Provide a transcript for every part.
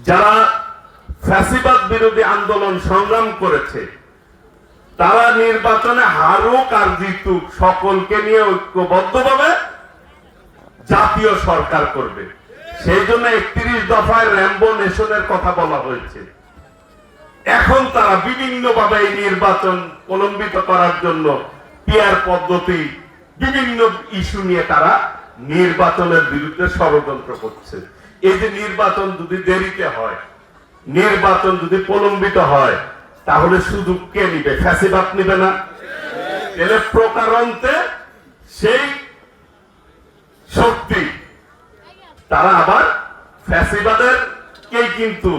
যারা ফ্যাসিবাদ বিরোধী আন্দোলন সংগ্রাম করেছে তারা নির্বাচনে হারুক আর জিতুক সকলকে নিয়ে ঐক্যবদ্ধভাবে জাতীয় সরকার করবে। সেই জন্য 31 দফায় র্যাম্বো নেশনের কথা বলা হয়েছে। এখন তারা বিভিন্নভাবে এই নির্বাচন প্রলম্বিত করার জন্য পিয়ার পদ্ধতি বিভিন্ন ইস্যু নিয়ে তারা নির্বাচনের বিরুদ্ধে ষড়যন্ত্র করছে। এই যে নির্বাচন যদি দেরিতে হয়, নির্বাচন যদি প্রলম্বিত হয়, তাহলে সুযোগ কে নিবে? ফ্যাসিবাদ নিবে না? এলে প্রকারান্তে সেই শক্তি তারা আবার ফ্যাসিবাদের কে কিন্তু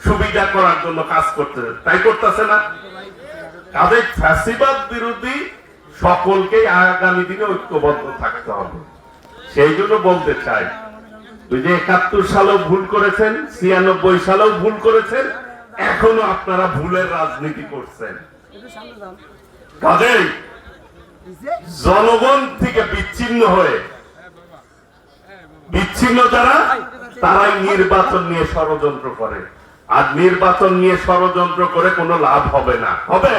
সুবিধা করার জন্য কাজ করতেছে, তাই করতেছে না? কাজে ফ্যাসিবাদ বিরোধী সকলকে আগামী দিনে ঐক্যবদ্ধ থাকতে হবে। সেই জন্য বলতে চাই, ওই যে 71 সালেও ভুল করেছেন, 96 সালেও ভুল করেছেন, এখনো আপনারা ভুলের রাজনীতি করছেন। কাজেই জনগণ থেকে বিচ্ছিন্ন যারা, তারাই নির্বাচন নিয়ে ষড়যন্ত্র করে। আর নির্বাচন নিয়ে ষড়যন্ত্র করে কোনো লাভ হবে না। হবে?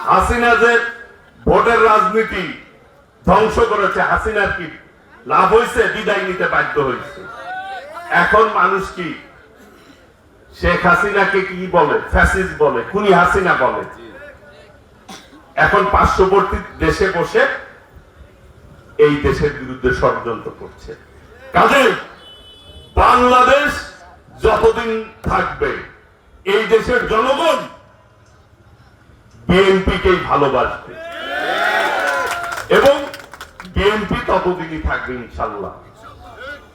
হাসিনা যে ভোটের রাজনীতি ধ্বংস করেছে, হাসিনার কি লাভ হয়েছে? বিদায় নিতে বাধ্য হয়েছে। এখন মানুষ কি শেখ হাসিনাকে কি বলে? ফ্যাসিস্ট বলে, খুনি হাসিনা বলে। এখন পার্শ্ববর্তী দেশে বসে এই দেশের বিরুদ্ধে ষড়যন্ত্র করছে। কাজেই বাংলাদেশ যতদিন থাকবে, এই দেশের জনগণ বিএনপিকেই ভালোবাসবে এবং বিএনপি ততদিনই থাকবে ইনশাল্লাহ।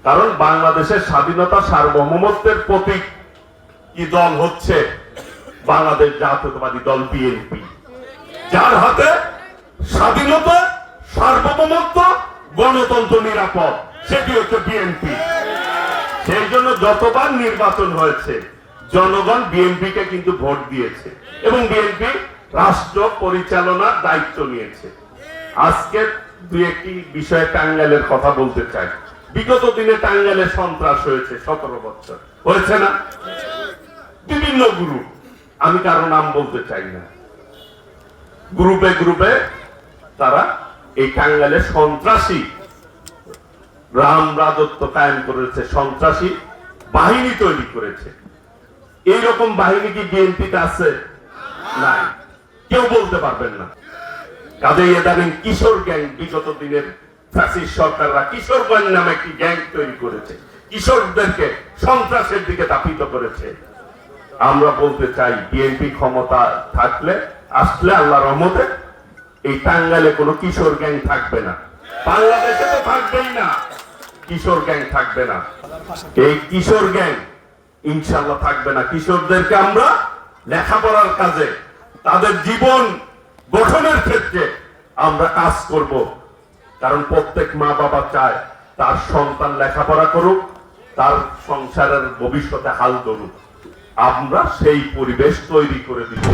কারণ বাংলাদেশের স্বাধীনতা সার্বভৌমত্বের প্রতীক কি দল হচ্ছে? বাংলাদেশ জাতীয়তাবাদী দল বিএনপি, যার হাতে স্বাধীনতা, সার্বভৌমত্ব, গণতন্ত্র নিরাপদ, সেটি হচ্ছে বিএনপি। সেই জন্য যতবার নির্বাচন হয়েছে জনগণ বিএনপি কে কিন্তু ভোট দিয়েছে এবং বিএনপি রাষ্ট্র পরিচালনার দায়িত্ব নিয়েছে। আজকে দুই একটি বিষয়ে টাঙ্গাইলের কথা বলতে চাই। বিগত দিনে টাঙ্গাইলে সন্ত্রাস হয়েছে, 17 বছর হয়েছে না? বিভিন্ন গ্রুপ, আমি কারো নাম বলতে চাই না, গ্রুপে গ্রুপে তারা এই টাঙ্গাইলে সন্ত্রাসী রাম রাজত্ব কায়েম করেছে, সন্ত্রাসী বাহিনী তৈরি করেছে। এইরকম বাহিনী কি বিএনপিতে আছে? নাই, কেউ বলতে পারবেন না। কাজে ইদানিং কিশোর গ্যাং, বিগত দিনের ফ্যাসিস্ট সরকাররা কিশোরগঞ্জ নামে একটি গ্যাং তৈরি করেছে, কিশোরদেরকে সন্ত্রাসের দিকে তাপিত করেছে। আমরা বলতে চাই, বিএনপি ক্ষমতা আসলে আল্লাহর রহমতে এই টাঙ্গাইলে কোনো কিশোর গ্যাং থাকবে না, বাংলাদেশে তো থাকবেই না, কিশোর গ্যাং থাকবে না। এই কিশোর গ্যাং ইনশাল্লাহ থাকবে না। কিশোরদেরকে আমরা লেখাপড়ার কাজে, তাদের জীবন গঠনের ক্ষেত্রে আমরা কাজ করব। কারণ প্রত্যেক মা বাবা চায় তার সন্তান লেখাপড়া করুক, তার সংসারের ভবিষ্যতে হাল ধরুক। আমরা সেই পরিবেশ তৈরি করে দিব।